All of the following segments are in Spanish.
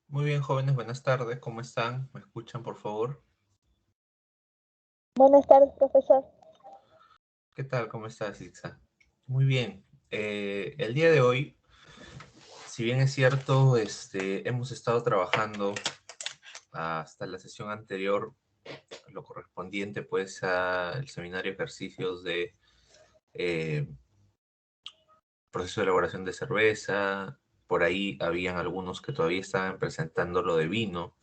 Muy bien, jóvenes, buenas tardes. ¿Cómo están? ¿Me escuchan, por favor? Buenas tardes, profesor. ¿Qué tal? ¿Cómo estás, Itza? Muy bien. El día de hoy, si bien es cierto, hemos estado trabajando hasta la sesión anterior, lo correspondiente pues al seminario de ejercicios de eh, proceso de elaboración de cerveza. Por ahí habían algunos que todavía estaban presentando lo de vino,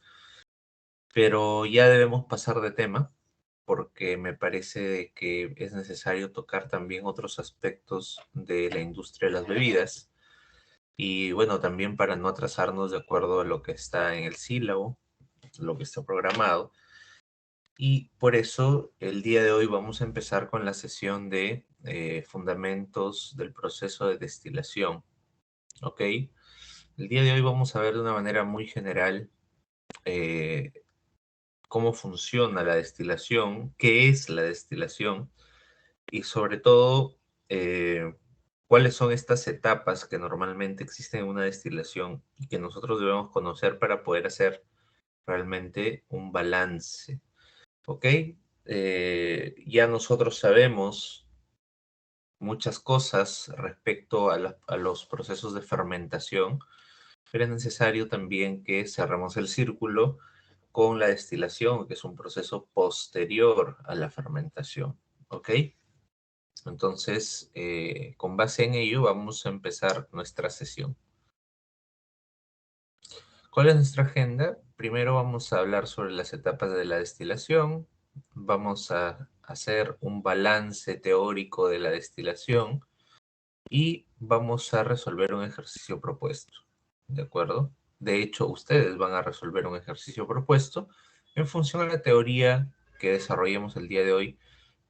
pero ya debemos pasar de tema porque me parece que es necesario tocar también otros aspectos de la industria de las bebidas y bueno, también para no atrasarnos de acuerdo a lo que está en el sílabo, lo que está programado. Y por eso el día de hoy vamos a empezar con la sesión de fundamentos del proceso de destilación, ¿ok? El día de hoy vamos a ver de una manera muy general eh, cómo funciona la destilación, qué es la destilación y sobre todo, cuáles son estas etapas que normalmente existen en una destilación y que nosotros debemos conocer para poder hacer realmente un balance, ¿ok? Ya nosotros sabemos muchas cosas respecto a los procesos de fermentación, pero es necesario también que cerremos el círculo con la destilación, que es un proceso posterior a la fermentación, ¿ok? Entonces, con base en ello, vamos a empezar nuestra sesión. ¿Cuál es nuestra agenda? Primero vamos a hablar sobre las etapas de la destilación. Vamos a hacer un balance teórico de la destilación y vamos a resolver un ejercicio propuesto. ¿De acuerdo? De hecho, ustedes van a resolver un ejercicio propuesto en función a la teoría que desarrollemos el día de hoy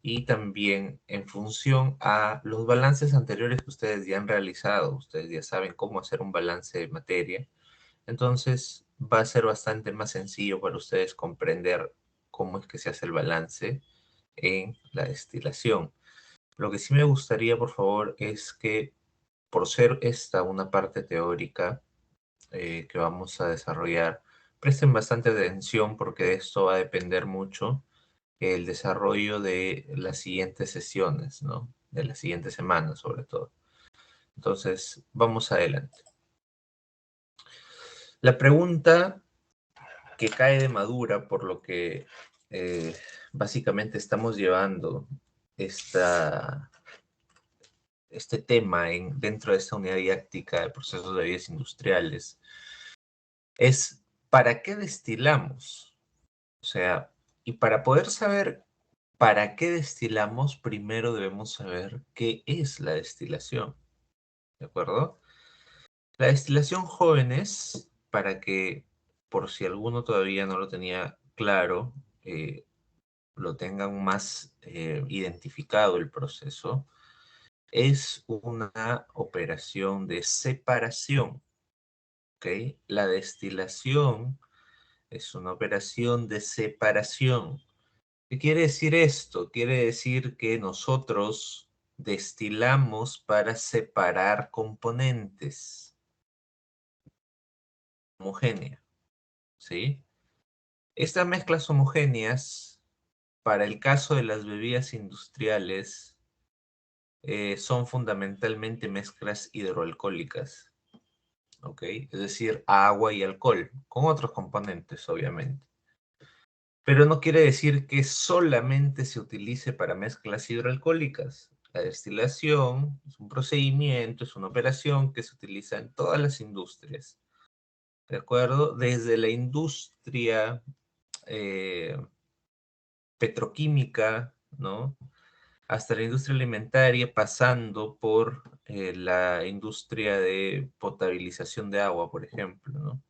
y también en función a los balances anteriores que ustedes ya han realizado. Ustedes ya saben cómo hacer un balance de materia. Entonces va a ser bastante más sencillo para ustedes comprender cómo es que se hace el balance en la destilación. Lo que sí me gustaría, por favor, es que por ser esta una parte teórica que vamos a desarrollar, presten bastante atención porque de esto va a depender mucho el desarrollo de las siguientes sesiones, ¿no? De las siguientes semanas, sobre todo. Entonces, vamos adelante. La pregunta que cae de madura, por lo que básicamente estamos llevando esta, este tema dentro de esta unidad didáctica de procesos de bebidas industriales, es ¿para qué destilamos? O sea, y para poder saber para qué destilamos, primero debemos saber qué es la destilación, ¿de acuerdo? La destilación, jóvenes, para que por si alguno todavía no lo tenía claro, lo tengan más identificado el proceso, es una operación de separación, ¿ok? La destilación es una operación de separación. ¿Qué quiere decir esto? Quiere decir que nosotros destilamos para separar componentes homogéneos, ¿sí? Estas mezclas homogéneas, para el caso de las bebidas industriales, son fundamentalmente mezclas hidroalcohólicas, ¿ok? Es decir, agua y alcohol, con otros componentes, obviamente. Pero no quiere decir que solamente se utilice para mezclas hidroalcohólicas. La destilación es un procedimiento, es una operación que se utiliza en todas las industrias, ¿de acuerdo? Desde la industria eh, petroquímica, ¿no? Hasta la industria alimentaria, pasando por la industria de potabilización de agua, por ejemplo, ¿no?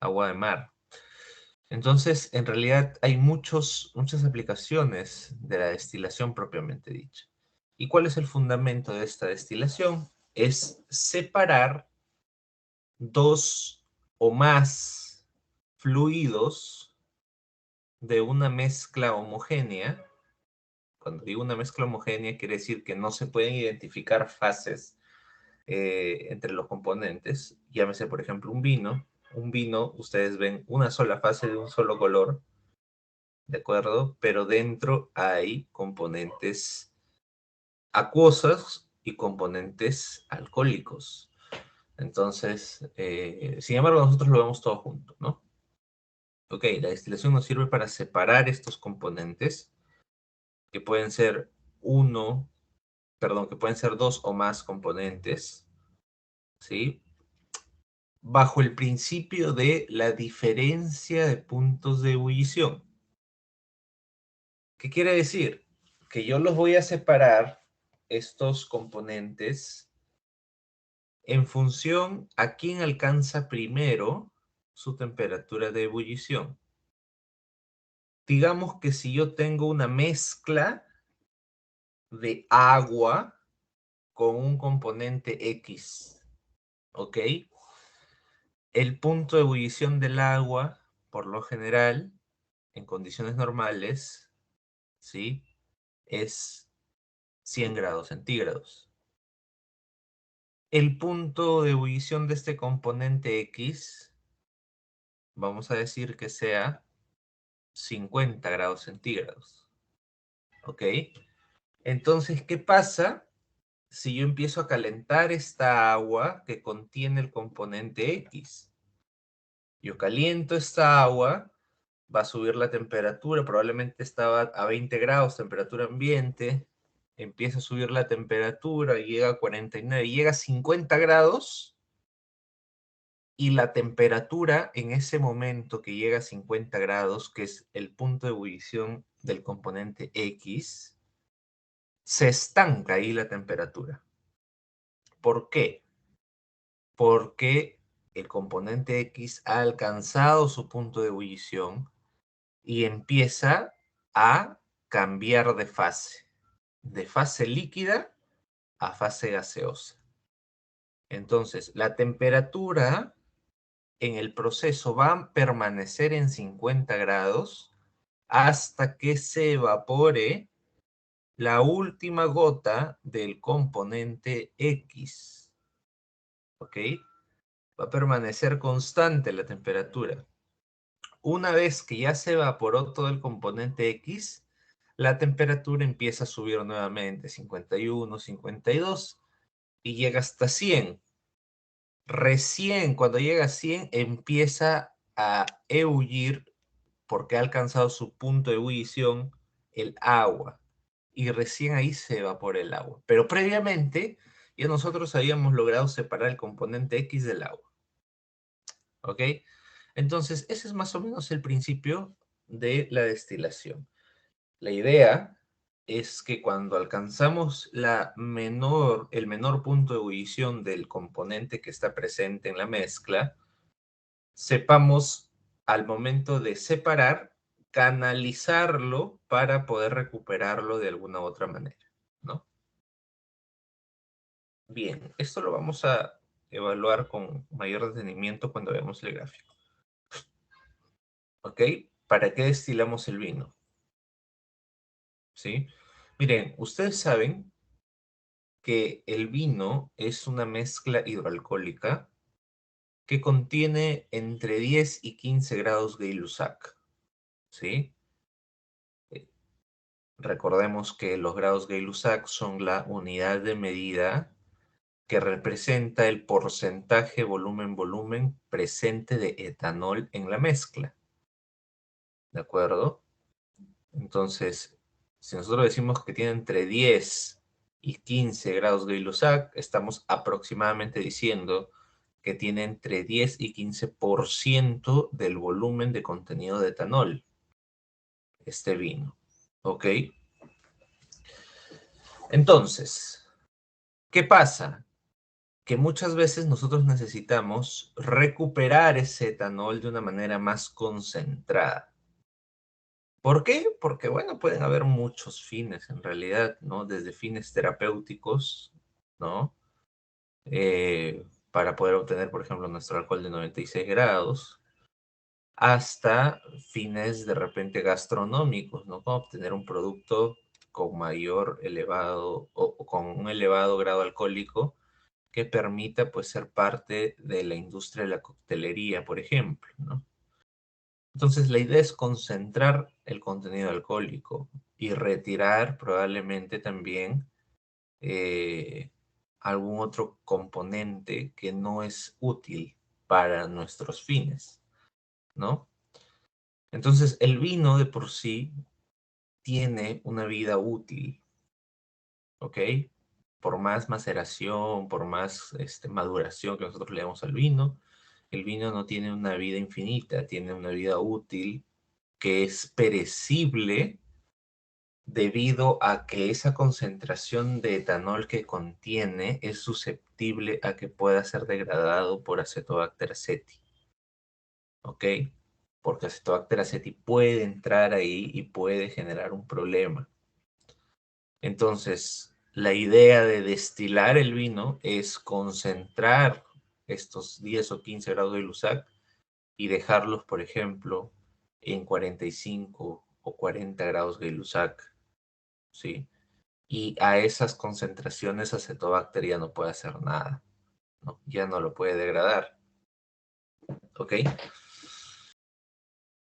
Agua de mar. Entonces, en realidad hay muchas aplicaciones de la destilación propiamente dicha. ¿Y cuál es el fundamento de esta destilación? Es separar dos o más fluidos de una mezcla homogénea. Cuando digo una mezcla homogénea, quiere decir que no se pueden identificar fases entre los componentes. Llámese, por ejemplo, un vino. un vino, ustedes ven una sola fase de un solo color, ¿de acuerdo? Pero dentro hay componentes acuosos y componentes alcohólicos. Entonces, sin embargo, nosotros lo vemos todo junto, ¿no? Ok, la destilación nos sirve para separar estos componentes, que pueden ser uno, perdón, que pueden ser dos o más componentes, ¿sí? Bajo el principio de la diferencia de puntos de ebullición. ¿Qué quiere decir? Que yo los voy a separar, estos componentes, en función a quién alcanza primero su temperatura de ebullición. Digamos que si yo tengo una mezcla de agua con un componente X, ¿ok? El punto de ebullición del agua, por lo general, en condiciones normales, ¿sí? Es 100 grados centígrados. El punto de ebullición de este componente X, vamos a decir que sea 50 grados centígrados, ¿ok? Entonces, ¿qué pasa si yo empiezo a calentar esta agua que contiene el componente X? Yo caliento esta agua, va a subir la temperatura, probablemente estaba a 20 grados, temperatura ambiente, empieza a subir la temperatura, llega a 49, llega a 50 grados, y la temperatura en ese momento que llega a 50 grados, que es el punto de ebullición del componente X, se estanca ahí la temperatura. ¿Por qué? Porque el componente X ha alcanzado su punto de ebullición y empieza a cambiar de fase líquida a fase gaseosa. Entonces, la temperatura en el proceso va a permanecer en 50 grados hasta que se evapore la última gota del componente X. ¿Ok? Va a permanecer constante la temperatura. Una vez que ya se evaporó todo el componente X, la temperatura empieza a subir nuevamente, 51, 52, y llega hasta 100. Recién cuando llega a 100 empieza a ebullir, porque ha alcanzado su punto de ebullición, el agua. Y recién ahí se evapora el agua. Pero previamente ya nosotros habíamos logrado separar el componente X del agua. ¿Ok? Entonces, ese es más o menos el principio de la destilación. La idea es que cuando alcanzamos el menor punto de ebullición del componente que está presente en la mezcla, sepamos al momento de separar, canalizarlo para poder recuperarlo de alguna otra manera, ¿no? Bien, esto lo vamos a evaluar con mayor detenimiento cuando veamos el gráfico. ¿Ok? ¿Para qué destilamos el vino? ¿Sí? Miren, ustedes saben que el vino es una mezcla hidroalcohólica que contiene entre 10 y 15 grados Gay-Lussac, ¿sí? Eh, Recordemos que los grados Gay-Lussac son la unidad de medida que representa el porcentaje volumen-volumen presente de etanol en la mezcla, ¿de acuerdo? Entonces, si nosotros decimos que tiene entre 10 y 15 grados Gay-Lussac, estamos aproximadamente diciendo que tiene entre 10 y 15% del volumen de contenido de etanol, este vino. ¿Ok? Entonces, ¿qué pasa? Que muchas veces nosotros necesitamos recuperar ese etanol de una manera más concentrada. ¿Por qué? Porque, bueno, pueden haber muchos fines en realidad, ¿no? Desde fines terapéuticos, ¿no? Para poder obtener, por ejemplo, nuestro alcohol de 96 grados, hasta fines de repente gastronómicos, ¿no? Como obtener un producto con mayor elevado o con un elevado grado alcohólico que permita pues ser parte de la industria de la coctelería, por ejemplo, ¿no? Entonces la idea es concentrar el contenido alcohólico y retirar probablemente también eh, algún otro componente que no es útil para nuestros fines, ¿no? Entonces el vino de por sí tiene una vida útil, ¿ok? Por más maceración, por más maduración que nosotros le damos al vino, el vino no tiene una vida infinita, tiene una vida útil que es perecible debido a que esa concentración de etanol que contiene es susceptible a que pueda ser degradado por Acetobacter aceti, ¿ok? Porque Acetobacter aceti puede entrar ahí y puede generar un problema. Entonces, la idea de destilar el vino es concentrar estos 10 o 15 grados de Lusac y dejarlos, por ejemplo, en 45 o 40 grados de Lusac, ¿sí? Y a esas concentraciones Acetobacter ya no puede hacer nada, ¿no? Ya no lo puede degradar, ¿ok?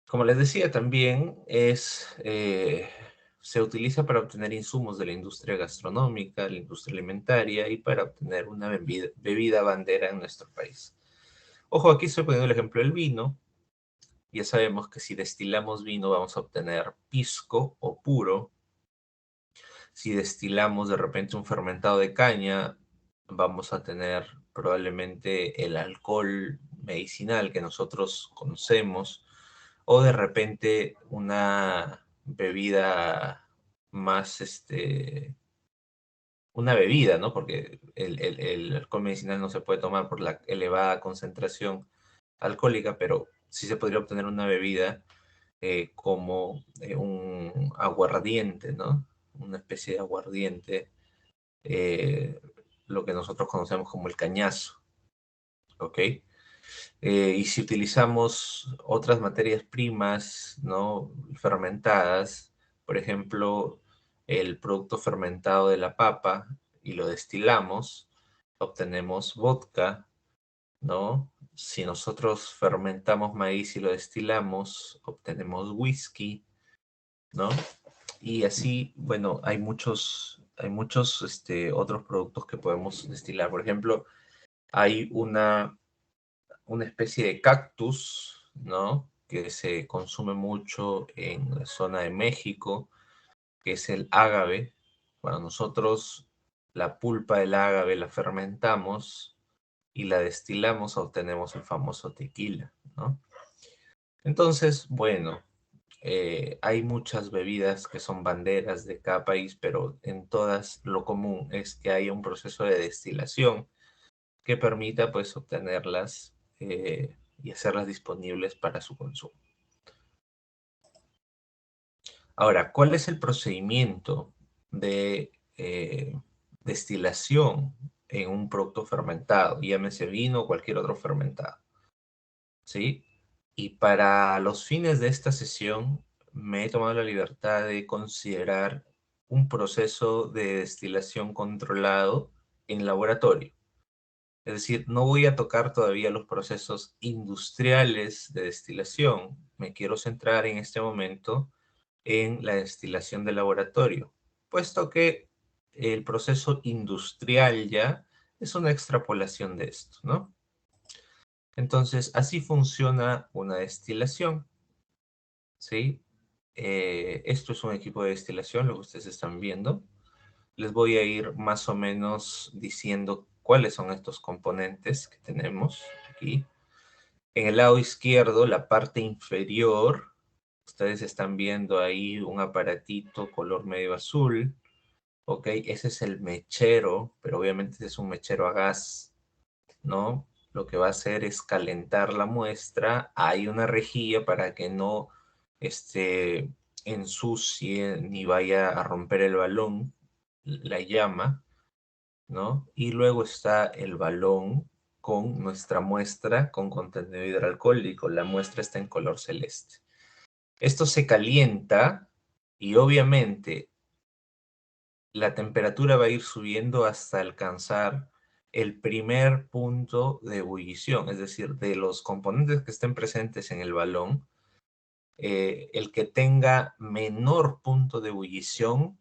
Como les decía, también se utiliza para obtener insumos de la industria gastronómica, la industria alimentaria y para obtener una bebida bandera en nuestro país. Ojo, aquí estoy poniendo el ejemplo del vino. Ya sabemos que si destilamos vino vamos a obtener pisco o puro. Si destilamos de repente un fermentado de caña, vamos a tener probablemente el alcohol medicinal que nosotros conocemos, o de repente una bebida más, una bebida, ¿no? Porque el alcohol medicinal no se puede tomar por la elevada concentración alcohólica, pero sí se podría obtener una bebida como un aguardiente, ¿no? Una especie de aguardiente, eh, lo que nosotros conocemos como el cañazo, ¿ok? Y si utilizamos otras materias primas, ¿no? Fermentadas, por ejemplo, el producto fermentado de la papa y lo destilamos, obtenemos vodka, ¿no? Si nosotros fermentamos maíz y lo destilamos, obtenemos whisky, ¿no? Y así, bueno, hay muchos otros productos que podemos destilar. Por ejemplo, hay una especie de cactus, ¿no? Que se consume mucho en la zona de México, que es el ágave. Bueno, nosotros la pulpa del ágave la fermentamos y la destilamos, obtenemos el famoso tequila, ¿no? Entonces, bueno, hay muchas bebidas que son banderas de cada país, pero en todas lo común es que haya un proceso de destilación que permita pues obtenerlas y hacerlas disponibles para su consumo. Ahora, ¿cuál es el procedimiento de destilación en un producto fermentado? Llámese vino o cualquier otro fermentado, ¿sí? Y para los fines de esta sesión me he tomado la libertad de considerar un proceso de destilación controlado en laboratorio. Es decir, no voy a tocar todavía los procesos industriales de destilación. Me quiero centrar en este momento en la destilación de laboratorio, puesto que el proceso industrial ya es una extrapolación de esto, ¿no? Entonces, así funciona una destilación, ¿sí? Esto es un equipo de destilación, lo que ustedes están viendo. Les voy a ir más o menos diciendo cuáles son estos componentes que tenemos aquí. En el lado izquierdo, la parte inferior, ustedes están viendo ahí un aparatito color medio azul, ¿ok? Ese es el mechero, pero obviamente ese es un mechero a gas, ¿no? Lo que va a hacer es calentar la muestra. Hay una rejilla para que no este, ensucie ni vaya a romper el balón, la llama, ¿no? Y luego está el balón con nuestra muestra con contenido hidroalcohólico. La muestra está en color celeste. Esto se calienta y obviamente la temperatura va a ir subiendo hasta alcanzar el primer punto de ebullición, es decir, de los componentes que estén presentes en el balón, el que tenga menor punto de ebullición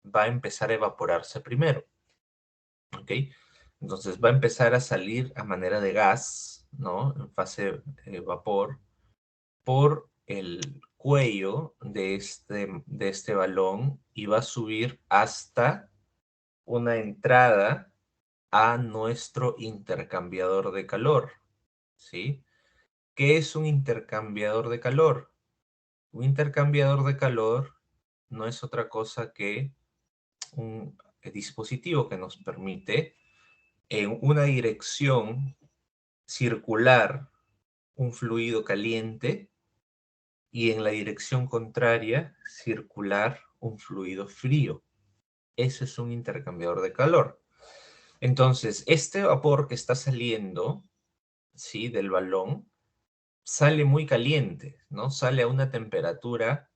va a empezar a evaporarse primero, ¿ok? Entonces va a empezar a salir a manera de gas, ¿no? En fase vapor, por el cuello de este balón y va a subir hasta una entrada a nuestro intercambiador de calor, ¿sí? ¿Qué es un intercambiador de calor? Un intercambiador de calor no es otra cosa que un dispositivo que nos permite en una dirección circular un fluido caliente y en la dirección contraria circular un fluido frío. Eso es un intercambiador de calor. Entonces, este vapor que está saliendo, ¿sí? Del balón, sale muy caliente, ¿no? Sale a una temperatura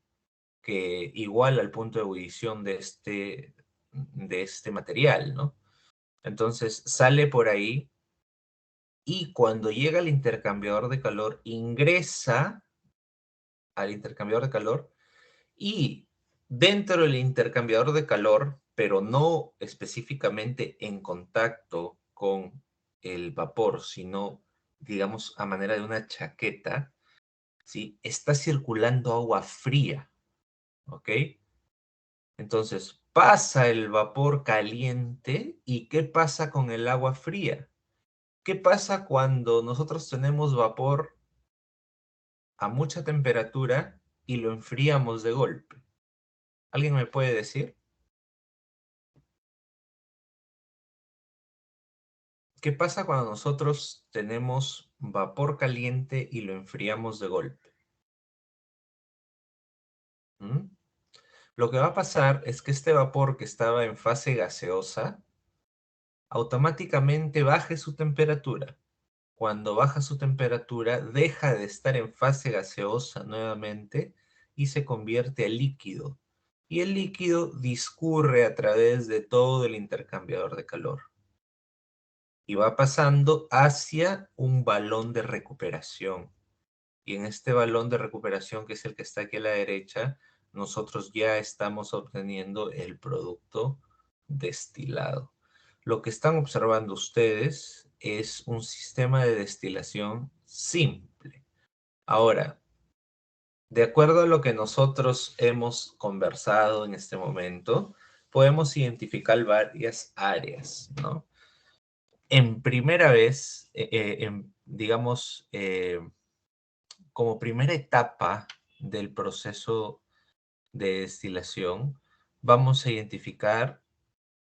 que igual al punto de ebullición de este material, ¿no? Entonces sale por ahí y cuando llega al intercambiador de calor, ingresa al intercambiador de calor y dentro del intercambiador de calor, pero no específicamente en contacto con el vapor, sino, digamos, a manera de una chaqueta, ¿sí? Está circulando agua fría, ¿ok? Entonces pasa el vapor caliente y ¿qué pasa con el agua fría? ¿Qué pasa cuando nosotros tenemos vapor a mucha temperatura y lo enfriamos de golpe? ¿Alguien me puede decir? ¿Qué pasa cuando nosotros tenemos vapor caliente y lo enfriamos de golpe? ¿Mm? Lo que va a pasar es que este vapor que estaba en fase gaseosa automáticamente baje su temperatura. Cuando baja su temperatura, deja de estar en fase gaseosa nuevamente y se convierte a líquido. Y el líquido discurre a través de todo el intercambiador de calor y va pasando hacia un balón de recuperación. Y en este balón de recuperación, que es el que está aquí a la derecha, nosotros ya estamos obteniendo el producto destilado. Lo que están observando ustedes es un sistema de destilación simple. Ahora, de acuerdo a lo que nosotros hemos conversado en este momento, podemos identificar varias áreas, ¿no? En primera vez, digamos, como primera etapa del proceso de destilación, vamos a identificar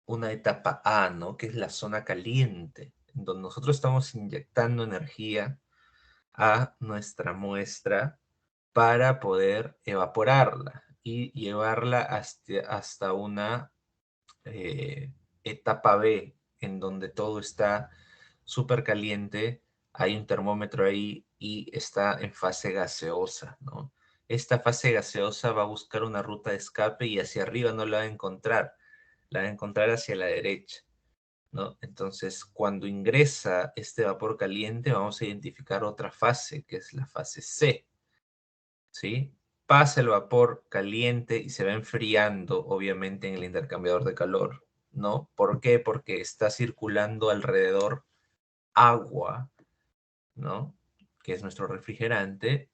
una etapa A, ¿no? Que es la zona caliente, donde nosotros estamos inyectando energía a nuestra muestra para poder evaporarla y llevarla hasta una etapa B, en donde todo está súper caliente, hay un termómetro ahí y está en fase gaseosa, ¿no? Esta fase gaseosa va a buscar una ruta de escape y hacia arriba no la va a encontrar, la va a encontrar hacia la derecha, ¿no? Entonces, cuando ingresa este vapor caliente, vamos a identificar otra fase, que es la fase C, ¿sí? Pasa el vapor caliente y se va enfriando, obviamente, en el intercambiador de calor, ¿no? ¿Por qué? Porque está circulando alrededor agua, ¿no? Que es nuestro refrigerante,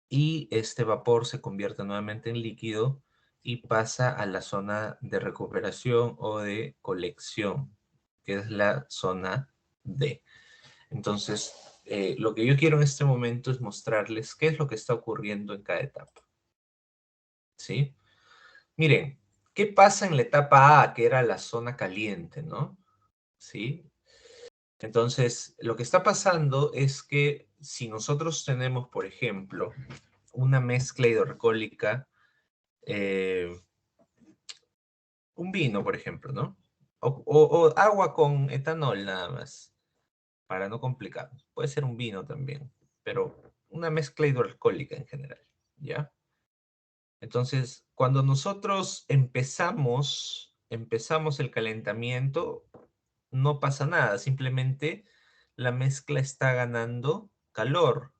y este vapor se convierte nuevamente en líquido y pasa a la zona de recuperación o de colección, que es la zona D. Entonces, lo que yo quiero en este momento es mostrarles qué es lo que está ocurriendo en cada etapa, ¿sí? Miren, ¿qué pasa en la etapa A, que era la zona caliente, ¿no? ¿Sí? Entonces, lo que está pasando es que si nosotros tenemos, por ejemplo, una mezcla hidroalcohólica, eh, un vino, por ejemplo, ¿no? O agua con etanol nada más, para no complicarnos. Puede ser un vino también, pero una mezcla hidroalcohólica en general, ¿ya? Entonces, cuando nosotros empezamos el calentamiento, no pasa nada, simplemente la mezcla está ganando calor,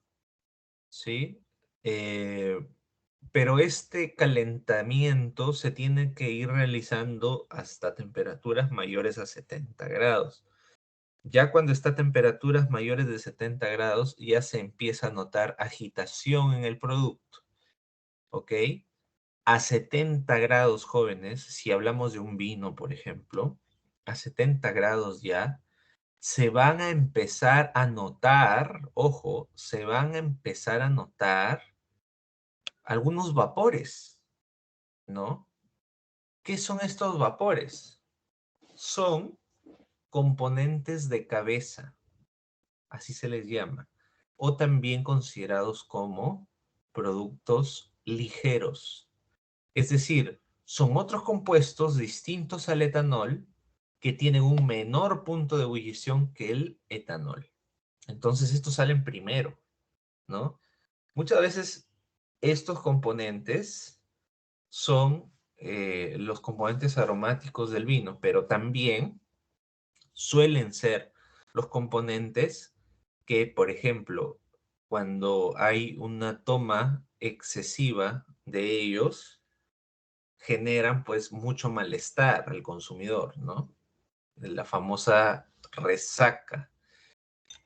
¿sí? Eh, pero este calentamiento se tiene que ir realizando hasta temperaturas mayores a 70 grados. Ya cuando está a temperaturas mayores de 70 grados, ya se empieza a notar agitación en el producto, ¿ok? A 70 grados, jóvenes, si hablamos de un vino, por ejemplo, a 70 grados ya, se van a empezar a notar, ojo, se van a empezar a notar algunos vapores, ¿no? ¿Qué son estos vapores? Son componentes de cabeza, así se les llama, o también considerados como productos ligeros. Es decir, son otros compuestos distintos al etanol que tienen un menor punto de ebullición que el etanol. Entonces, estos salen primero, ¿no? Muchas veces estos componentes son los componentes aromáticos del vino, pero también suelen ser los componentes que, por ejemplo, cuando hay una toma excesiva de ellos, generan pues mucho malestar al consumidor, ¿no? La famosa resaca.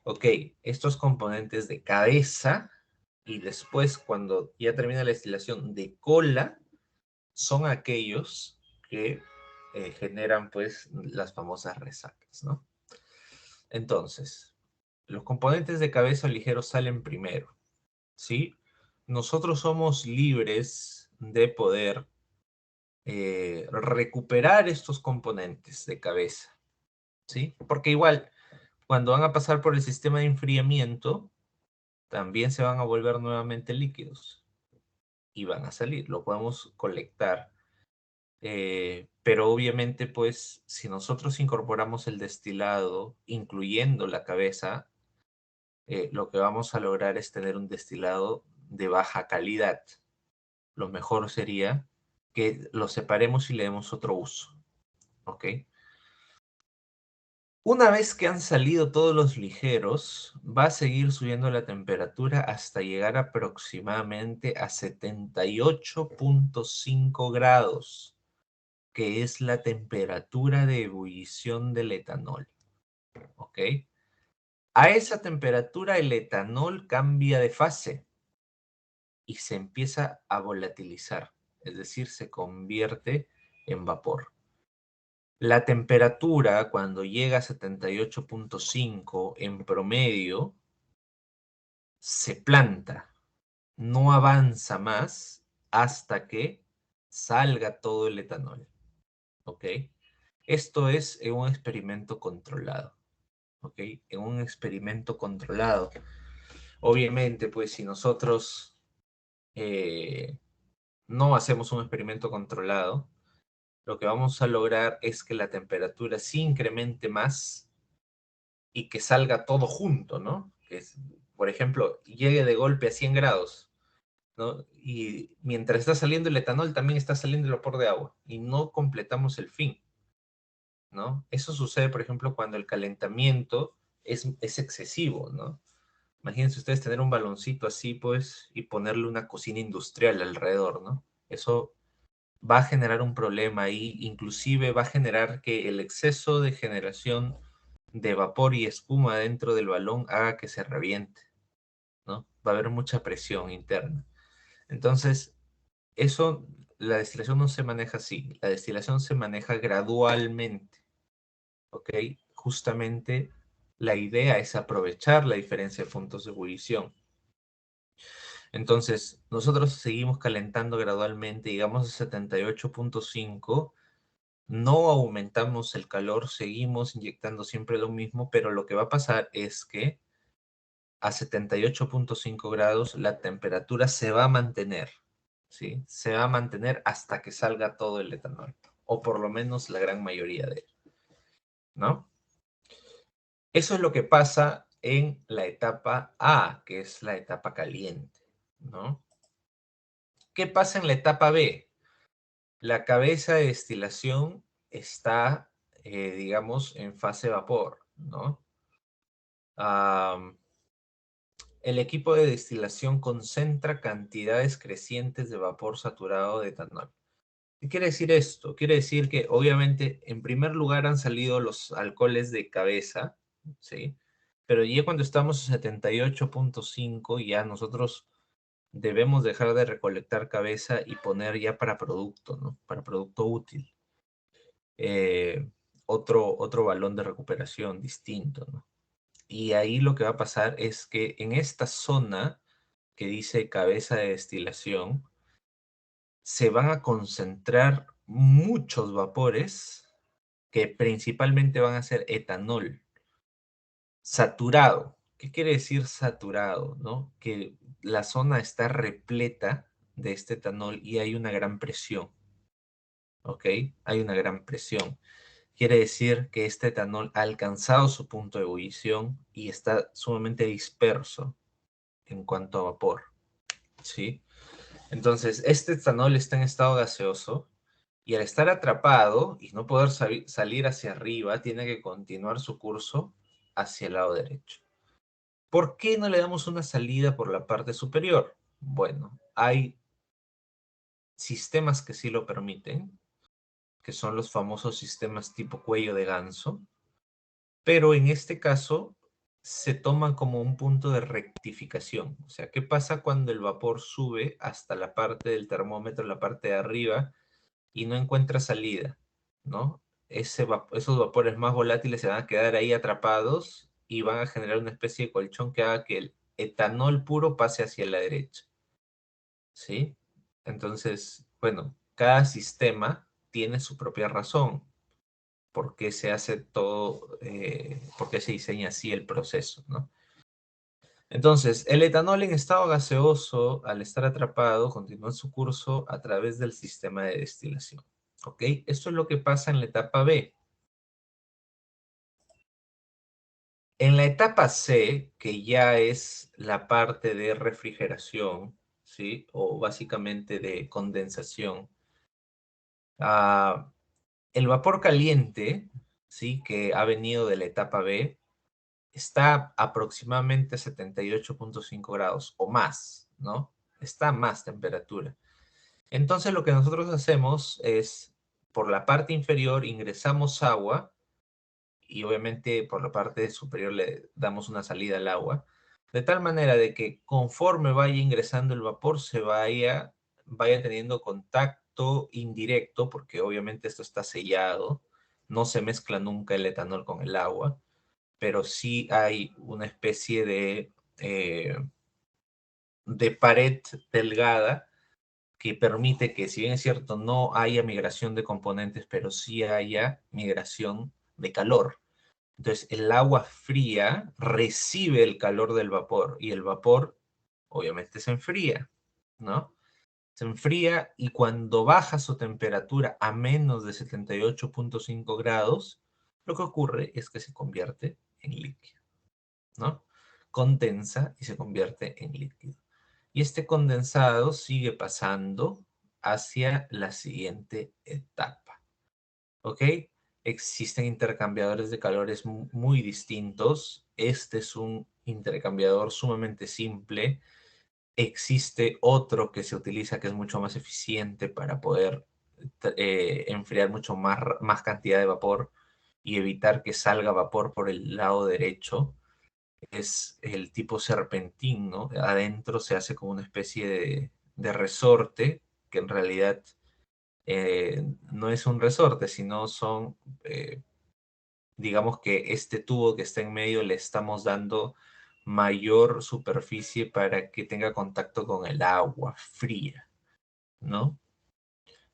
Ok, estos componentes de cabeza y después cuando ya termina la destilación de cola son aquellos que generan pues las famosas resacas, ¿no? Entonces, los componentes de cabeza ligeros salen primero, ¿sí? Nosotros somos libres de poder recuperar estos componentes de cabeza, ¿sí? Porque igual, cuando van a pasar por el sistema de enfriamiento, también se van a volver nuevamente líquidos y van a salir, lo podemos colectar. Pero obviamente, pues, si nosotros incorporamos el destilado, incluyendo la cabeza, lo que vamos a lograr es tener un destilado de baja calidad. Lo mejor sería que lo separemos y le demos otro uso, ¿ok? Una vez que han salido todos los ligeros, va a seguir subiendo la temperatura hasta llegar aproximadamente a 78.5 grados, que es la temperatura de ebullición del etanol, ¿ok? A esa temperatura el etanol cambia de fase y se empieza a volatilizar, es decir, se convierte en vapor. La temperatura cuando llega a 78.5 en promedio se planta, no avanza más hasta que salga todo el etanol, ¿ok? Esto es en un experimento controlado, ¿ok? En un experimento controlado. Obviamente, pues si nosotros eh, no hacemos un experimento controlado, lo que vamos a lograr es que la temperatura sí incremente más y que salga todo junto, ¿no? Que es, por ejemplo, llegue de golpe a 100 grados, ¿no? Y mientras está saliendo el etanol, también está saliendo el vapor de agua y no completamos el fin, ¿no? Eso sucede, por ejemplo, cuando el calentamiento es excesivo, ¿no? Imagínense ustedes tener un baloncito así, pues, y ponerle una cocina industrial alrededor, ¿no? Eso va a generar un problema ahí, inclusive va a generar que el exceso de generación de vapor y espuma dentro del balón haga que se reviente, ¿no? Va a haber mucha presión interna. Entonces, eso, la destilación no se maneja así, la destilación se maneja gradualmente, ¿ok? Justamente la idea es aprovechar la diferencia de puntos de ebullición. Entonces, nosotros seguimos calentando gradualmente, llegamos a 78.5, no aumentamos el calor, seguimos inyectando siempre lo mismo, pero lo que va a pasar es que a 78.5 grados la temperatura se va a mantener, ¿sí? Se va a mantener hasta que salga todo el etanol, o por lo menos la gran mayoría de él, ¿no? Eso es lo que pasa en la etapa A, que es la etapa caliente, ¿no? ¿Qué pasa en la etapa B? La cabeza de destilación está digamos, en fase vapor, ¿no? Am, el equipo de destilación concentra cantidades crecientes de vapor saturado de etanol. ¿Qué quiere decir esto? Quiere decir que obviamente en primer lugar han salido los alcoholes de cabeza, ¿sí? Pero ya cuando estamos a 78,5 ya nosotros debemos dejar de recolectar cabeza y poner ya para producto, ¿no? Para producto útil. Eh, otro balón de recuperación distinto, ¿no? Y ahí lo que va a pasar es que en esta zona que dice cabeza de destilación, se van a concentrar muchos vapores que principalmente van a ser etanol saturado. ¿Qué quiere decir saturado? ¿No? Que la zona está repleta de este etanol y hay una gran presión, ¿ok? Hay una gran presión. Quiere decir que este etanol ha alcanzado su punto de ebullición y está sumamente disperso en cuanto a vapor, ¿sí? Entonces, este etanol está en estado gaseoso y al estar atrapado y no poder salir hacia arriba, tiene que continuar su curso hacia el lado derecho. ¿Por qué no le damos una salida por la parte superior? Bueno, hay sistemas que sí lo permiten, que son los famosos sistemas tipo cuello de ganso, pero en este caso se toma como un punto de rectificación. O sea, ¿qué pasa cuando el vapor sube hasta la parte del termómetro, la parte de arriba, y no encuentra salida, ¿no? Esos vapores más volátiles se van a quedar ahí atrapados y van a generar una especie de colchón que haga que el etanol puro pase hacia la derecha, ¿sí? Entonces, bueno, cada sistema tiene su propia razón por qué se hace todo, por qué se diseña así el proceso, ¿no? Entonces, el etanol en estado gaseoso, al estar atrapado, continúa su curso a través del sistema de destilación. ¿Ok? Esto es lo que pasa en la etapa B. En la etapa C, que ya es la parte de refrigeración, ¿sí? O básicamente de condensación, ah, el vapor caliente, ¿sí? Que ha venido de la etapa B, está aproximadamente a 78,5 grados o más, ¿no? Está a más temperatura. Entonces lo que nosotros hacemos es, por la parte inferior ingresamos agua y obviamente por la parte superior le damos una salida al agua, de tal manera de que conforme vaya ingresando el vapor vaya teniendo contacto indirecto, porque obviamente esto está sellado, no se mezcla nunca el etanol con el agua, pero sí hay una especie de pared delgada que permite que, si bien es cierto, no haya migración de componentes, pero sí haya migración de calor. Entonces, el agua fría recibe el calor del vapor y el vapor, obviamente, se enfría, ¿no? Se enfría y cuando baja su temperatura a menos de 78,5 grados, lo que ocurre es que se convierte en líquido, ¿no? Condensa y se convierte en líquido. Y este condensado sigue pasando hacia la siguiente etapa. ¿Ok? Existen intercambiadores de calores muy distintos. Este es un intercambiador sumamente simple. Existe otro que se utiliza que es mucho más eficiente para poder enfriar mucho más cantidad de vapor y evitar que salga vapor por el lado derecho. Es el tipo serpentín, ¿no? Adentro se hace como una especie de resorte que en realidad no es un resorte, sino son, digamos que este tubo que está en medio le estamos dando mayor superficie para que tenga contacto con el agua fría, ¿no?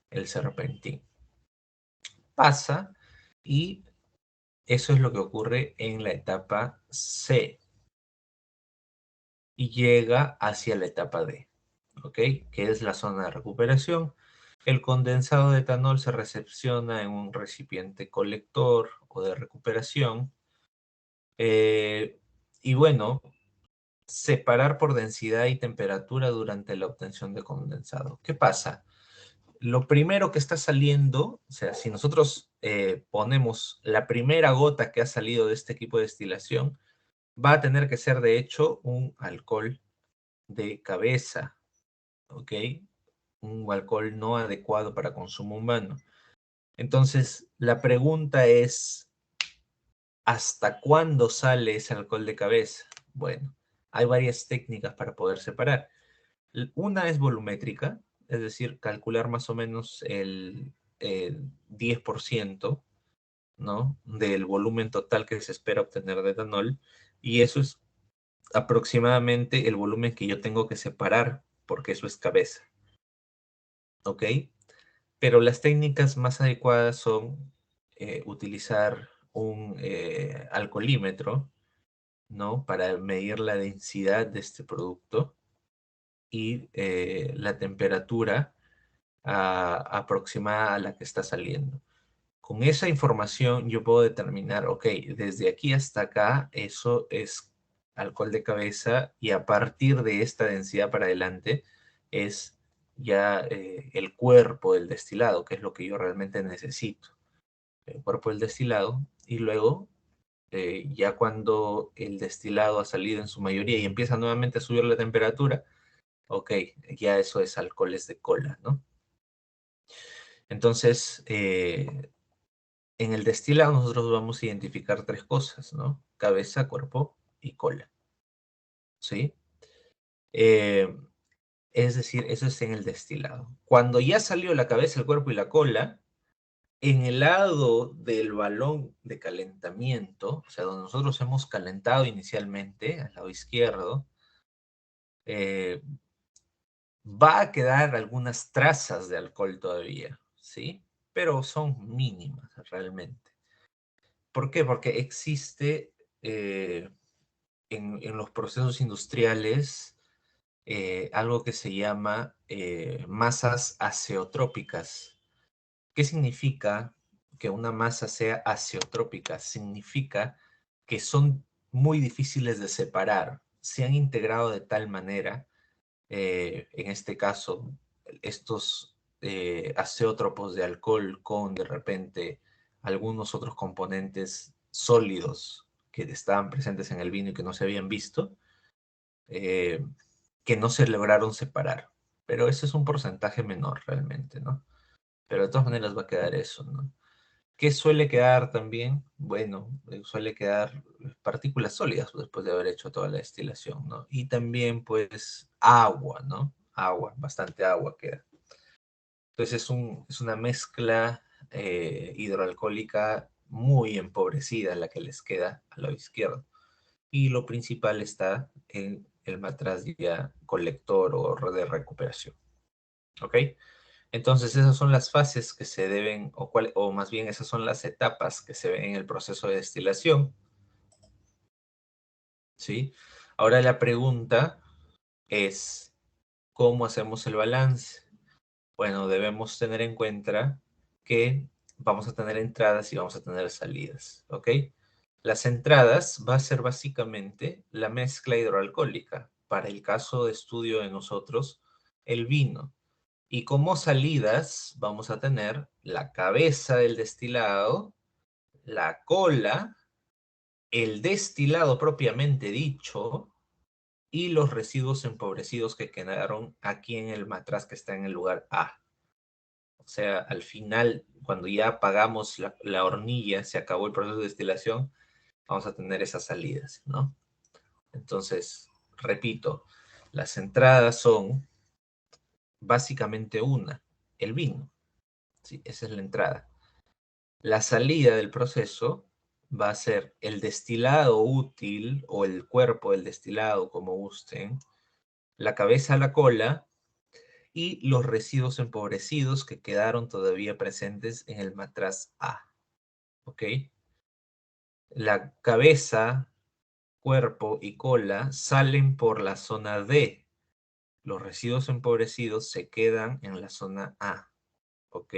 El serpentín. Pasa y eso es lo que ocurre en la etapa C y llega hacia la etapa D, ¿ok? Que es la zona de recuperación. El condensado de etanol se recepciona en un recipiente colector o de recuperación. Eh, y bueno, separar por densidad y temperatura durante la obtención de condensado. ¿Qué pasa? lo primero que está saliendo, o sea, si nosotros ponemos la primera gota que ha salido de este equipo de destilación, va a tener que ser, de hecho, un alcohol de cabeza, ¿ok? Un alcohol no adecuado para consumo humano. Entonces, la pregunta es, ¿hasta cuándo sale ese alcohol de cabeza? Bueno, hay varias técnicas para poder separar. Una es volumétrica, es decir, calcular más o menos el 10%, ¿no? Del volumen total que se espera obtener de etanol, y eso es aproximadamente el volumen que yo tengo que separar, porque eso es cabeza, ¿ok? Pero las técnicas más adecuadas son utilizar un alcoholímetro, ¿no? Para medir la densidad de este producto y la temperatura aproximada a la que está saliendo. Con esa información yo puedo determinar, ok, desde aquí hasta acá eso es alcohol de cabeza y a partir de esta densidad para adelante es ya el cuerpo del destilado, que es lo que yo realmente necesito, el cuerpo del destilado, y luego ya cuando el destilado ha salido en su mayoría y empieza nuevamente a subir la temperatura, ok, ya eso es alcoholes de cola, ¿no? Entonces, en el destilado nosotros vamos a identificar tres cosas, ¿no? Cabeza, cuerpo y cola, ¿sí? Eh, es decir, eso es en el destilado. Cuando ya salió la cabeza, el cuerpo y la cola, en el lado del balón de calentamiento, o sea, donde nosotros hemos calentado inicialmente, al lado izquierdo, eh, va a quedar algunas trazas de alcohol todavía, ¿sí? Pero son mínimas realmente. ¿Por qué? Porque existe en los procesos industriales algo que se llama masas azeotrópicas. ¿Qué significa que una masa sea azeotrópica? Significa que son muy difíciles de separar. Se han integrado de tal manera, en este caso, estos azeótropos de alcohol con de repente algunos otros componentes sólidos que estaban presentes en el vino y que no se habían visto, eh, que no se lograron separar. Pero ese es un porcentaje menor realmente, ¿no? Pero de todas maneras va a quedar eso, ¿no? ¿Qué suele quedar también? Bueno, suele quedar partículas sólidas después de haber hecho toda la destilación, ¿no? Y también, pues, agua, ¿no? Agua, bastante agua queda. Entonces es una mezcla hidroalcohólica muy empobrecida la que les queda al lado izquierdo. Y lo principal está en el matraz ya colector o de recuperación. ¿Ok? Entonces esas son las fases que se deben, o más bien esas son las etapas que se ven en el proceso de destilación. ¿Sí? Ahora la pregunta es, ¿cómo hacemos el balance? Bueno, debemos tener en cuenta que vamos a tener entradas y vamos a tener salidas, ¿ok? Las entradas va a ser básicamente la mezcla hidroalcohólica. Para el caso de estudio de nosotros, el vino. Y como salidas vamos a tener la cabeza del destilado, la cola, el destilado propiamente dicho y los residuos empobrecidos que quedaron aquí en el matraz que está en el lugar A. O sea, al final, cuando ya apagamos la hornilla, se acabó el proceso de destilación, vamos a tener esas salidas, ¿no? Entonces, repito, las entradas son básicamente una, el vino, ¿sí? Esa es la entrada. La salida del proceso va a ser el destilado útil o el cuerpo del destilado, como gusten, la cabeza, la cola y los residuos empobrecidos que quedaron todavía presentes en el matraz A. ¿Ok? La cabeza, cuerpo y cola salen por la zona D. Los residuos empobrecidos se quedan en la zona A. ¿Ok?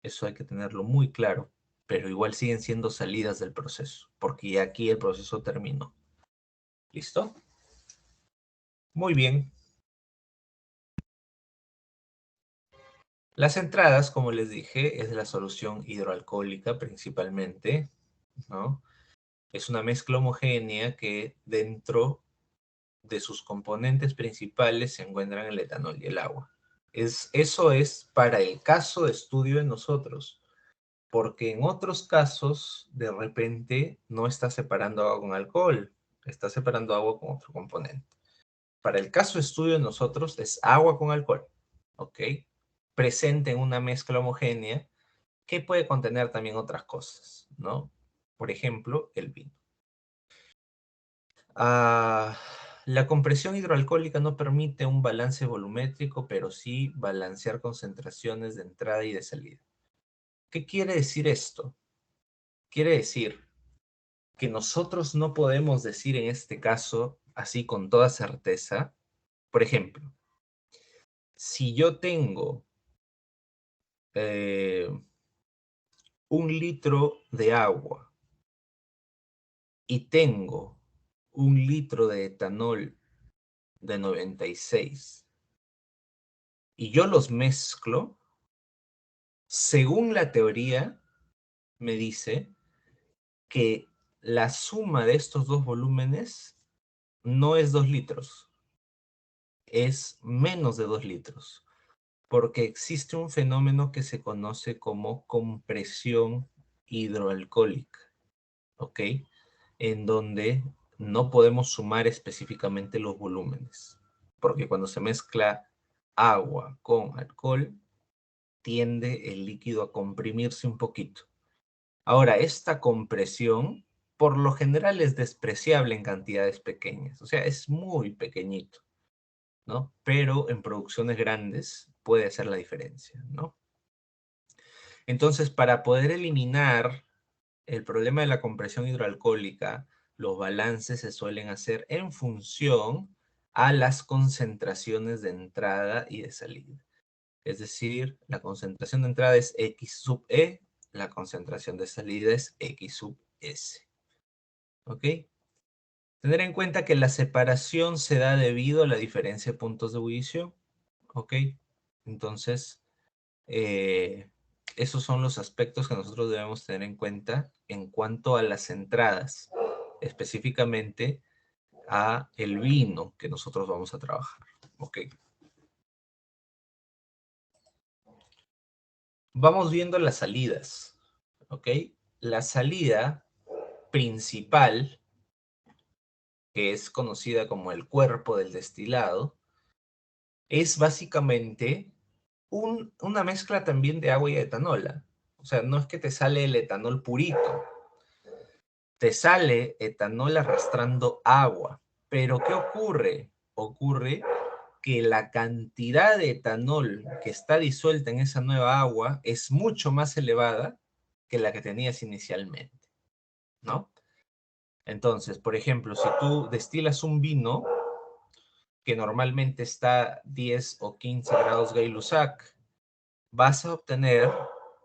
Eso hay que tenerlo muy claro, pero igual siguen siendo salidas del proceso, porque ya aquí el proceso terminó. ¿Listo? Muy bien. Las entradas, como les dije, es la solución hidroalcohólica principalmente, ¿no? Es una mezcla homogénea que dentro de sus componentes principales se encuentran el etanol y el agua. Eso es para el caso de estudio de nosotros, porque en otros casos, de repente, no está separando agua con alcohol, está separando agua con otro componente. Para el caso de estudio de nosotros es agua con alcohol, ¿ok? Presente en una mezcla homogénea que puede contener también otras cosas, ¿no? Por ejemplo, el vino. Ah, la compresión hidroalcohólica no permite un balance volumétrico, pero sí balancear concentraciones de entrada y de salida. ¿Qué quiere decir esto? Quiere decir que nosotros no podemos decir en este caso, así con toda certeza, por ejemplo, si yo tengo eh, 1 litro de agua y tengo 1 litro de etanol de 96 y yo los mezclo, según la teoría, me dice que la suma de estos dos volúmenes no es 2 litros, es menos de 2 litros, porque existe un fenómeno que se conoce como compresión hidroalcohólica, ¿ok? En donde no podemos sumar específicamente los volúmenes, porque cuando se mezcla agua con alcohol, tiende el líquido a comprimirse un poquito. Ahora, esta compresión por lo general es despreciable en cantidades pequeñas, o sea, es muy pequeñito, ¿no? Pero en producciones grandes puede hacer la diferencia, ¿no? Entonces, para poder eliminar el problema de la compresión hidroalcohólica, los balances se suelen hacer en función a las concentraciones de entrada y de salida. Es decir, la concentración de entrada es X sub E, la concentración de salida es X sub S. ¿Ok? Tener en cuenta que la separación se da debido a la diferencia de puntos de ebullición. ¿Ok? Entonces, eh, esos son los aspectos que nosotros debemos tener en cuenta en cuanto a las entradas, específicamente a el vino que nosotros vamos a trabajar. ¿Ok? Vamos viendo las salidas. ¿Ok? La salida principal, que es conocida como el cuerpo del destilado, es básicamente una mezcla también de agua y etanola. O sea, no es que te sale el etanol purito, te sale etanol arrastrando agua. Pero ¿qué ocurre? Ocurre que la cantidad de etanol que está disuelta en esa nueva agua es mucho más elevada que la que tenías inicialmente, ¿no? Entonces, por ejemplo, si tú destilas un vino que normalmente está 10 o 15 grados Gay-Lussac, vas a obtener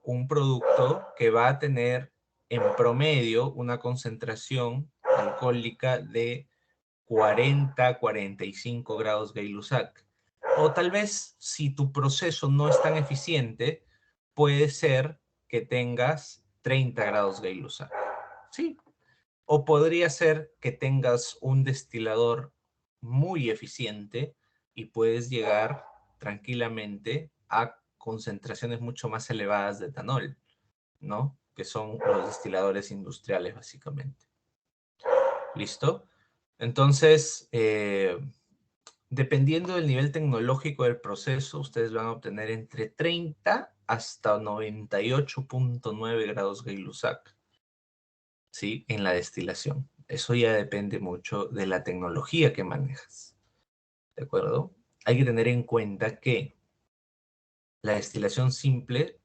un producto que va a tener en promedio una concentración alcohólica de 40-45 grados Gay-Lussac. O tal vez, si tu proceso no es tan eficiente, puede ser que tengas 30 grados Gay-Lussac. Sí, o podría ser que tengas un destilador muy eficiente y puedes llegar tranquilamente a concentraciones mucho más elevadas de etanol, ¿no? Que son los destiladores industriales, básicamente. ¿Listo? Entonces, dependiendo del nivel tecnológico del proceso, ustedes van a obtener entre 30 hasta 98.9 grados Gay-Lussac. ¿Sí? En la destilación. Eso ya depende mucho de la tecnología que manejas, ¿de acuerdo? Hay que tener en cuenta que la destilación simple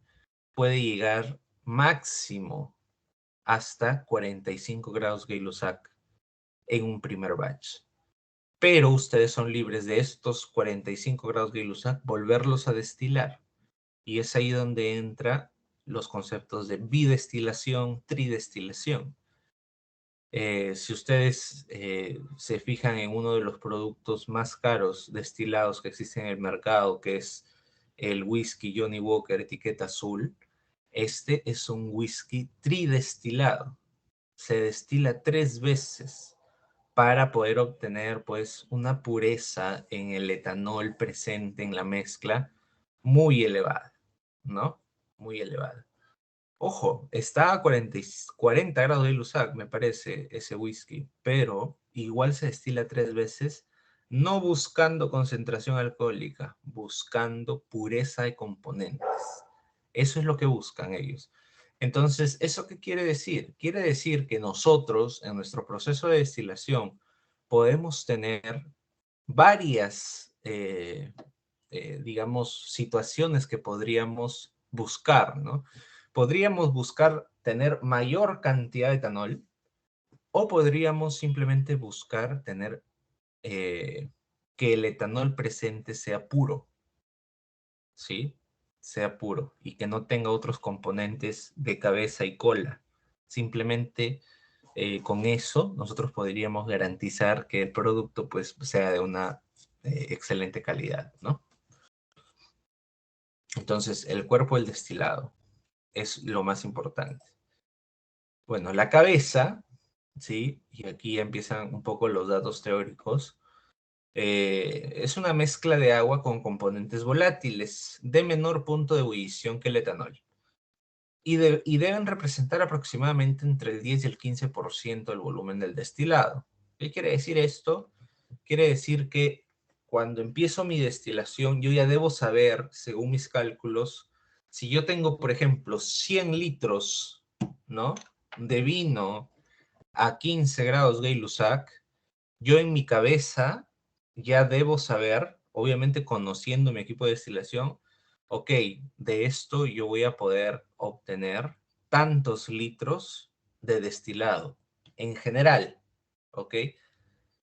puede llegar máximo hasta 45 grados Gay-Lussac en un primer batch. Pero ustedes son libres de estos 45 grados Gay-Lussac volverlos a destilar. Y es ahí donde entran los conceptos de bidestilación, tridestilación. Si ustedes se fijan en uno de los productos más caros destilados que existen en el mercado, que es el whisky Johnny Walker etiqueta azul. Este es un whisky tridestilado. Se destila 3 veces para poder obtener pues una pureza en el etanol presente en la mezcla muy elevada, ¿no? Muy elevada. Ojo, está a 40 grados de Ilusac, me parece, ese whisky, pero igual se destila 3 veces, no buscando concentración alcohólica, buscando pureza de componentes. Eso es lo que buscan ellos. Entonces, ¿eso qué quiere decir? Quiere decir que nosotros, en nuestro proceso de destilación, podemos tener varias, digamos, situaciones que podríamos buscar, ¿no? Podríamos buscar tener mayor cantidad de etanol o podríamos simplemente buscar tener que el etanol presente sea puro, ¿sí? Sea puro y que no tenga otros componentes de cabeza y cola. Simplemente con eso nosotros podríamos garantizar que el producto pues sea de una excelente calidad, ¿no? Entonces, el cuerpo del destilado es lo más importante. Bueno, la cabeza, ¿sí? Y aquí ya empiezan un poco los datos teóricos. Es una mezcla de agua con componentes volátiles de menor punto de ebullición que el etanol. Y deben representar aproximadamente entre el 10 y el 15% del volumen del destilado. ¿Qué quiere decir esto? Quiere decir que cuando empiezo mi destilación, yo ya debo saber, según mis cálculos, si yo tengo, por ejemplo, 100 litros, ¿no? De vino a 15 grados Gay-Lussac, yo en mi cabeza ya debo saber, obviamente conociendo mi equipo de destilación, ok, de esto yo voy a poder obtener tantos litros de destilado en general, ¿ok?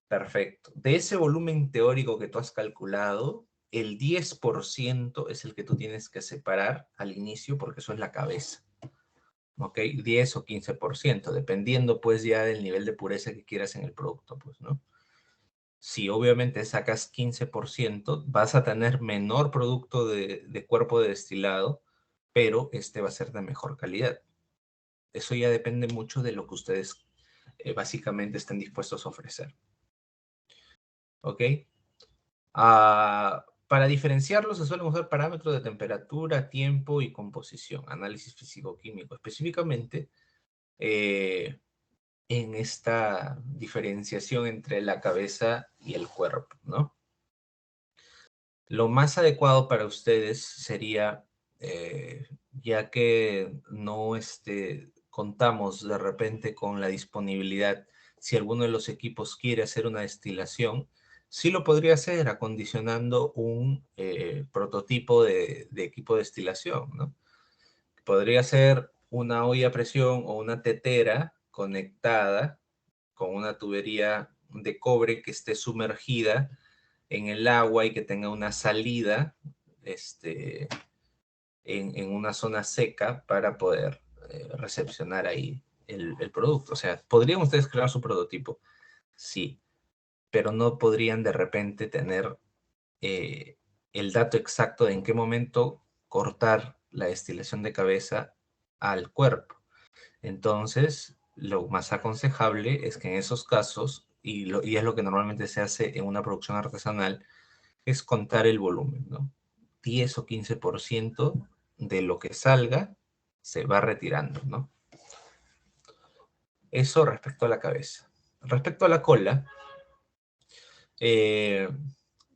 Perfecto. De ese volumen teórico que tú has calculado, el 10% es el que tú tienes que separar al inicio porque eso es la cabeza. ¿Ok? 10 o 15%, dependiendo pues ya del nivel de pureza que quieras en el producto, pues, ¿no? Si obviamente sacas 15%, vas a tener menor producto de cuerpo de destilado, pero este va a ser de mejor calidad. Eso ya depende mucho de lo que ustedes básicamente estén dispuestos a ofrecer. ¿Ok? Para diferenciarlos se suelen usar parámetros de temperatura, tiempo y composición, análisis físico-químico, específicamente en esta diferenciación entre la cabeza y el cuerpo, ¿no? Lo más adecuado para ustedes sería, ya que no contamos de repente con la disponibilidad, si alguno de los equipos quiere hacer una destilación, sí lo podría hacer acondicionando un prototipo de equipo de destilación, ¿no? Podría ser una olla a presión o una tetera conectada con una tubería de cobre que esté sumergida en el agua y que tenga una salida en una zona seca para poder recepcionar ahí el producto. O sea, ¿podrían ustedes crear su prototipo? Sí, pero no podrían de repente tener eh, el dato exacto de en qué momento cortar la destilación de cabeza al cuerpo. Entonces, lo más aconsejable es que en esos casos, y es lo que normalmente se hace en una producción artesanal, es contar el volumen, ¿no? 10 o 15% de lo que salga se va retirando, ¿no? Eso respecto a la cabeza. Respecto a la cola, eh,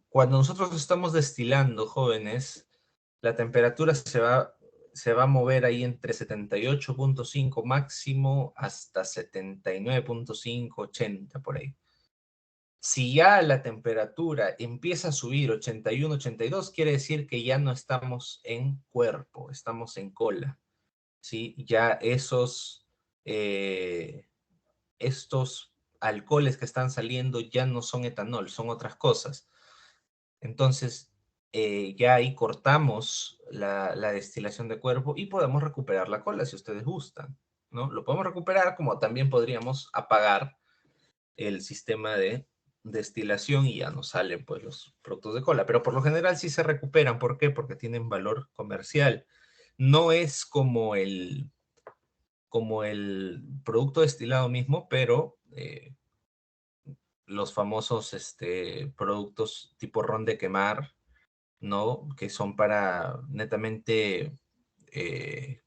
cuando nosotros estamos destilando, jóvenes, la temperatura se va a mover ahí entre 78,5 máximo hasta 79,5, 80 por ahí. Si ya la temperatura empieza a subir 81, 82, quiere decir que ya no estamos en cuerpo, estamos en cola, ¿sí? Ya estos alcoholes que están saliendo ya no son etanol, son otras cosas. Entonces, ya ahí cortamos la destilación de cuerpo y podemos recuperar la cola si ustedes gustan, ¿no? Lo podemos recuperar como también podríamos apagar el sistema destilación y ya no salen pues los productos de cola. Pero por lo general sí se recuperan. ¿Por qué? Porque tienen valor comercial. No es como el producto destilado mismo, pero los famosos productos tipo ron de quemar, ¿no? Que son para netamente eh,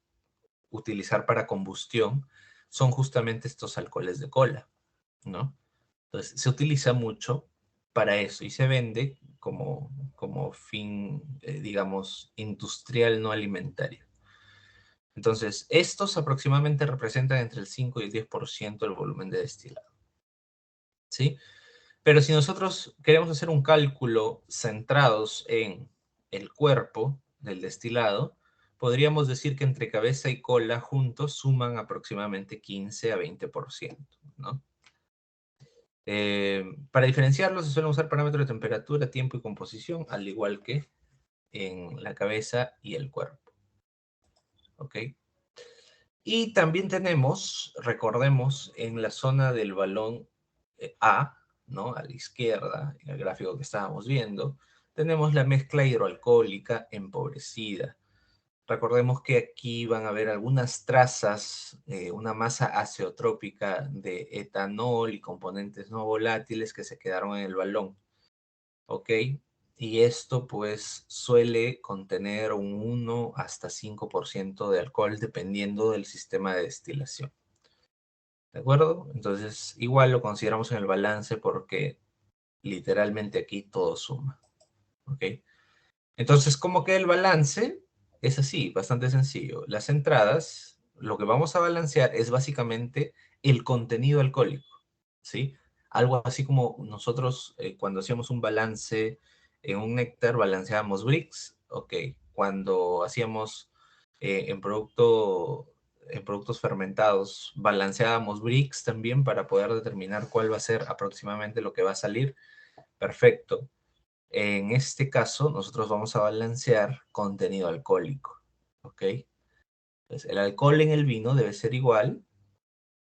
utilizar para combustión, son justamente estos alcoholes de cola, ¿no? Entonces, se utiliza mucho para eso y se vende como fin, digamos, industrial, no alimentario. Entonces, estos aproximadamente representan entre el 5 y el 10% del volumen de destilado, ¿sí? Pero si nosotros queremos hacer un cálculo centrados en el cuerpo del destilado, podríamos decir que entre cabeza y cola juntos suman aproximadamente 15 a 20%, ¿no? Para diferenciarlos se suelen usar parámetros de temperatura, tiempo y composición, al igual que en la cabeza y el cuerpo, ¿ok? Y también tenemos, recordemos, en la zona del balón A, ¿no? A la izquierda, en el gráfico que estábamos viendo, tenemos la mezcla hidroalcohólica empobrecida. Recordemos que aquí van a haber algunas trazas, una masa azeotrópica de etanol y componentes no volátiles que se quedaron en el balón, ¿ok? Y esto pues suele contener un 1 hasta 5% de alcohol dependiendo del sistema de destilación. ¿De acuerdo? Entonces, igual lo consideramos en el balance porque literalmente aquí todo suma. ¿Ok? Entonces, ¿cómo queda el balance? Es así, bastante sencillo. Las entradas, lo que vamos a balancear es básicamente el contenido alcohólico, ¿sí? Algo así como nosotros cuando hacíamos un balance en un néctar, balanceábamos Brix, ok. Cuando hacíamos en en productos fermentados, balanceábamos Brix también para poder determinar cuál va a ser aproximadamente lo que va a salir. Perfecto. En este caso, nosotros vamos a balancear contenido alcohólico, ¿ok? Entonces, el alcohol en el vino debe ser igual,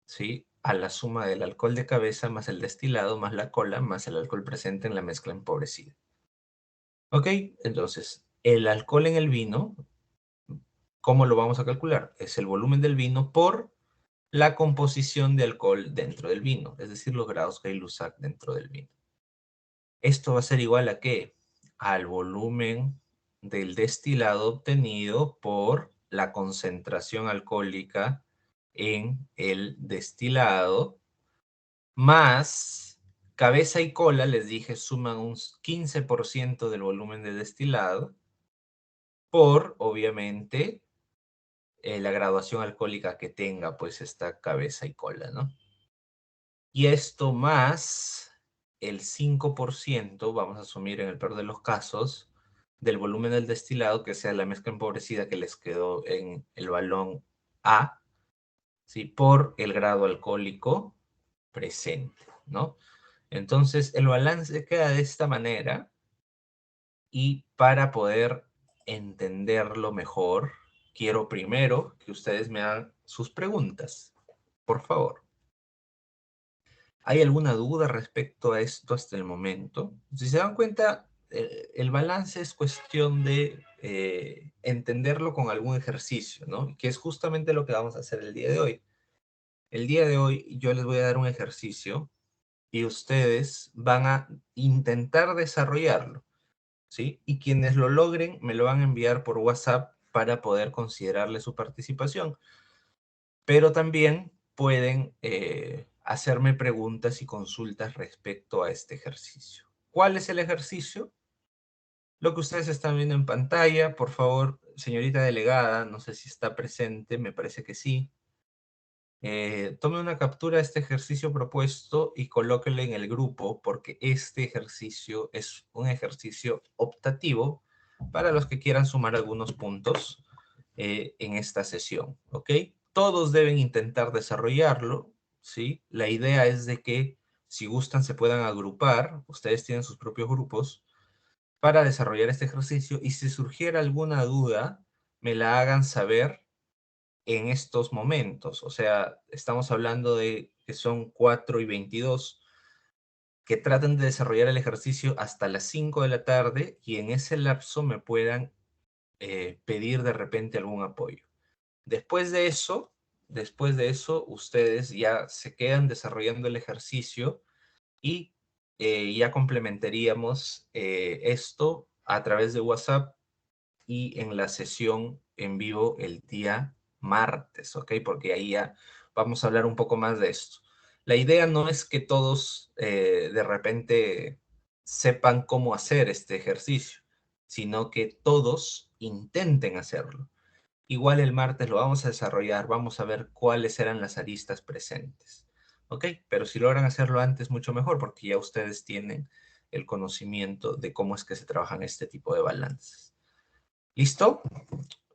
¿sí? A la suma del alcohol de cabeza más el destilado más la cola más el alcohol presente en la mezcla empobrecida. ¿Ok? Entonces, el alcohol en el vino, ¿cómo lo vamos a calcular? Es el volumen del vino por la composición de alcohol dentro del vino, es decir, los grados Gay-Lussac dentro del vino. Esto va a ser igual a ¿qué? Al volumen del destilado obtenido por la concentración alcohólica en el destilado, más cabeza y cola, les dije, suman un 15% del volumen de destilado, por, obviamente, la graduación alcohólica que tenga, pues, esta cabeza y cola, ¿no? Y esto más el 5%, vamos a asumir en el peor de los casos, del volumen del destilado, que sea la mezcla empobrecida que les quedó en el balón A, ¿sí? Por el grado alcohólico presente, ¿no? Entonces, el balance queda de esta manera y para poder entenderlo mejor, quiero primero que ustedes me hagan sus preguntas, por favor. ¿Hay alguna duda respecto a esto hasta el momento? Si se dan cuenta, el balance es cuestión de entenderlo con algún ejercicio, ¿no? Que es justamente lo que vamos a hacer el día de hoy. El día de hoy yo les voy a dar un ejercicio y ustedes van a intentar desarrollarlo, ¿sí? Y quienes lo logren me lo van a enviar por WhatsApp para poder considerarle su participación, pero también pueden hacerme preguntas y consultas respecto a este ejercicio. ¿Cuál es el ejercicio? Lo que ustedes están viendo en pantalla, por favor, señorita delegada, no sé si está presente, me parece que sí. Tome una captura de este ejercicio propuesto y colóquelo en el grupo porque este ejercicio es un ejercicio optativo para los que quieran sumar algunos puntos en esta sesión, ¿ok? Todos deben intentar desarrollarlo, ¿sí? La idea es de que si gustan se puedan agrupar, ustedes tienen sus propios grupos, para desarrollar este ejercicio y si surgiera alguna duda, me la hagan saber en estos momentos. O sea, estamos hablando de que son 4:22. que traten de desarrollar el ejercicio hasta las 5 de la tarde y en ese lapso me puedan pedir de repente algún apoyo. Después de eso, ustedes ya se quedan desarrollando el ejercicio y ya complementaríamos esto a través de WhatsApp y en la sesión en vivo el día martes, ¿ok? Porque ahí ya vamos a hablar un poco más de esto. La idea no es que todos de repente sepan cómo hacer este ejercicio, sino que todos intenten hacerlo. Igual el martes lo vamos a desarrollar, vamos a ver cuáles eran las aristas presentes, ¿ok? Pero si logran hacerlo antes, mucho mejor, porque ya ustedes tienen el conocimiento de cómo es que se trabajan este tipo de balances. ¿Listo?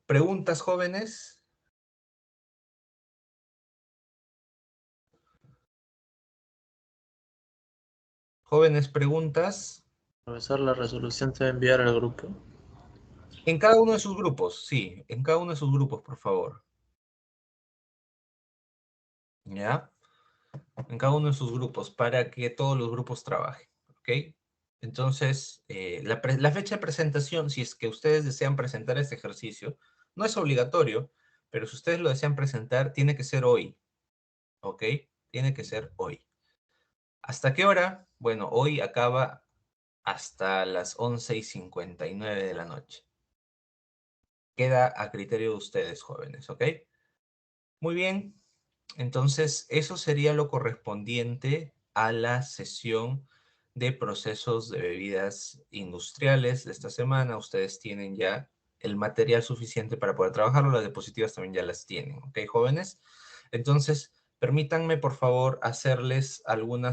¿Preguntas, jóvenes? Jóvenes, preguntas. Profesor, la resolución se va a enviar al grupo. En cada uno de sus grupos, sí, en cada uno de sus grupos, por favor. ¿Ya? En cada uno de sus grupos, para que todos los grupos trabajen, ¿ok? Entonces, la fecha de presentación, si es que ustedes desean presentar este ejercicio, no es obligatorio, pero si ustedes lo desean presentar, tiene que ser hoy, ¿ok? Tiene que ser hoy. ¿Hasta qué hora? Bueno, hoy acaba hasta las 11:59 de la noche. Queda a criterio de ustedes, jóvenes, ¿ok? Muy bien. Entonces, eso sería lo correspondiente a la sesión de procesos de bebidas industriales de esta semana. Ustedes tienen ya el material suficiente para poder trabajarlo. Las diapositivas también ya las tienen, ¿ok, jóvenes? Entonces, permítanme, por favor, hacerles algunas